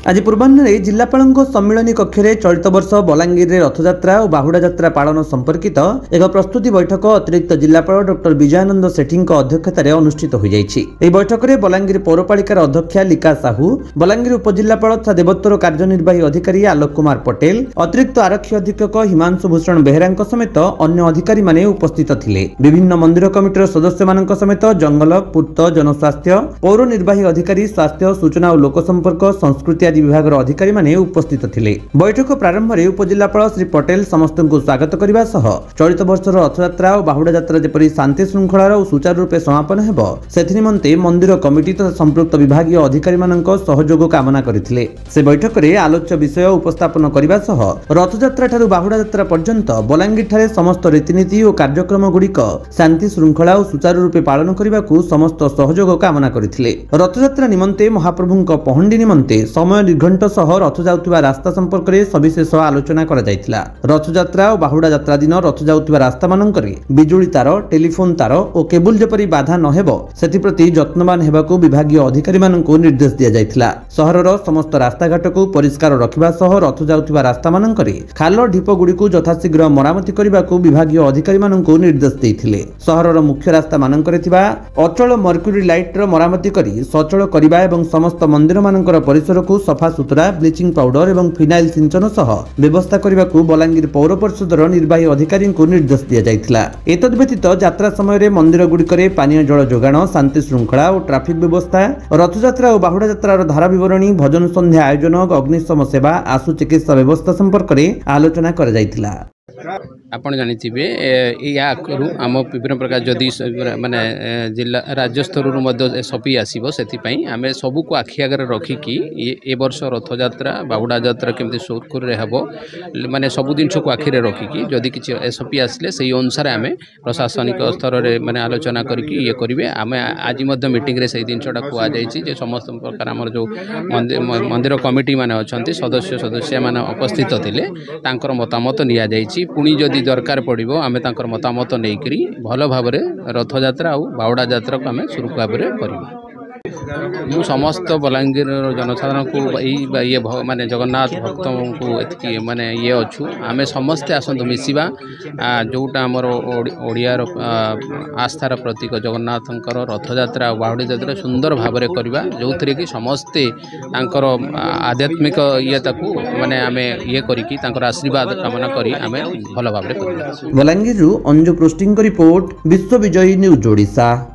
आज पूर्वाह्न जिलापाल सम्मिलनी कक्ष में चलित वर्ष बलांगीर में रथयात्रा और बाहुड़ा यात्रा पालन संपर्कित एक प्रस्तुति बैठक अतिरिक्त जिलापाल डॉक्टर विजयानंद सेठी अध्यक्षतार अनुष्ठित हो जाइछि। बैठक में बलांगीर पौरपालिकार अध्यक्षा लिका साहू, बलांगीर उपजिलापाल तथा देवोत्तर कार्यनिर्वाही अधिकारी आलोक कुमार पटेल, अतिरिक्त आरक्षी अधीक्षक हिमांशु भूषण बेहेरा समेत अन्य अधिकारी माने उपस्थित थिले। विभिन्न मंदिर कमिटीर सदस्य मानक समेत जंगल, पूर्त, जनस्वास्थ्य, पौर निर्वाही अधिकारी, स्वास्थ्य, सूचना और लोक संपर्क, संस्कृति आदि विभाग अधिकारी माने उपस्थित थिले। बैठक प्रारंभ में उपजिलापाल श्री पटेल समस्त को स्वागत करने सह चलित वर्षर रथयात्रा और बाहुड़ा यात्रा जेपरी शांति श्रृंखलार और सुचारू रूपे समापन हेबो सेथि निमंते मंदिर कमिटी तथा संपृक्त विभागीय अधिकारी मानक सहयोग कामना करथिले। से बैठक में आलोच्य विषय उपस्थापन करने सह रथयात्रा ठारू बाहुड़ा यात्रा पर्यंत बलांगीर ठारे समस्त रीतिनीति और कार्यक्रम गुड़िक शांति श्रृंखला और सुचारू रूपे पालन करने को समस्त सहयोग कामना करथिले। रथयात्रा निमंते महाप्रभुंक पहंडी निमंते समय निर्घंट सह रथ जाउथिबा रास्ता संपर्क में सविशेष आलोचना करा जायतिला। रथयात्रा और बाहुड़ा यात्रा दिन रथ जाउथिबा रास्ता मानकरे बिजुली तार, टेलीफोन तार और केबुल जेपरी बाधा न हेबो सेथिप्रति जत्नवान हेबाकू विभागीय अधिकारी मानकू निर्देश दिया जायतिला। सहरर समस्त रास्ताघाट को परिष्कार रखिबा सह रथ जाउथिबा रास्ता मानकरे खाल ढीप गुड़िकू यथाशीघ्र मरामती करबाकू विभागीय अधिकारी मानकू निर्देश देइथिले। सहरर मुख्य रास्ता मानकरे थिबा अचल मर्क्यूरी लाइटर मरामती करी सचल करिबा एवं समस्त मंदिर मानकर परिसर को सफा सुतरा, ब्लीचिंग पाउडर एवं फिनाइल सिंचन सह व्यवस्था करने को बलांगीर पौर परिषदर निर्वाही अधिकारी को निर्देश दिया जायतिला। एतद व्यतीत यात्रा समय मंदिर गुड़िकरे पानीय जल जोगाण, शांति श्रृंखला और ट्राफिक व्यवस्था, रथयात्रा और बाहुड़ा यात्रार धारा विवरणी, भजन संध्या आयोजन, अग्निशम सेवा, आशु चिकित्सा व्यवस्था संपर्क में आलोचना करा जायतिला। आपण जानिथिबे या करू आम विभिन्न प्रकार जदि माने जिला राज्य स्तर एसओपी आसीबो सेथिपई आमे सबु को आखि आगे रखिकी ए वर्ष रथयात्रा बाहुड़ा यात्रा केमती सुरखुर रे हबो माने सबु दिन को आखि रे रखिकी जदि किछि एसओपी आसले सेही अनुसार आमे प्रशासनिक स्तर रे माने आलोचना करके ये करिवे। आमे आज मध्ये मीटिंग रे सेही दिनछटा कुआ जायछि जे समस्त प्रकार हमर जो मंदिर कमिटी माने अछंती सदस्य माने उपस्थित थिले तांकर मतामत निया जायछि। पुणी जदि दरकार पड़ो आम तांकर मतामत नहीं भल भाव रथयात्रा और बाहुड़ा यात्रा को आम सुरु भाव कर मु समस्त बलांगीर जनसाधारण को ये माने जगन्नाथ भक्त को माने ये अच्छु आम समस्ते आसतु मिसिबा जोटा आमर ओडियार आस्थार प्रतीक जगन्नाथंकर रथयात्रा और बाहुड़ा यात्रा सुंदर भाव में करवा जो थे कि समस्ते आध्यात्मिक ये माने आम ये करिकी तांकर आशीर्वाद कामना करी आम भल भाव में करवा। बलांगीर अंजु पृष्टि रिपोर्ट, विश्व विजयी न्यूज ओडिशा।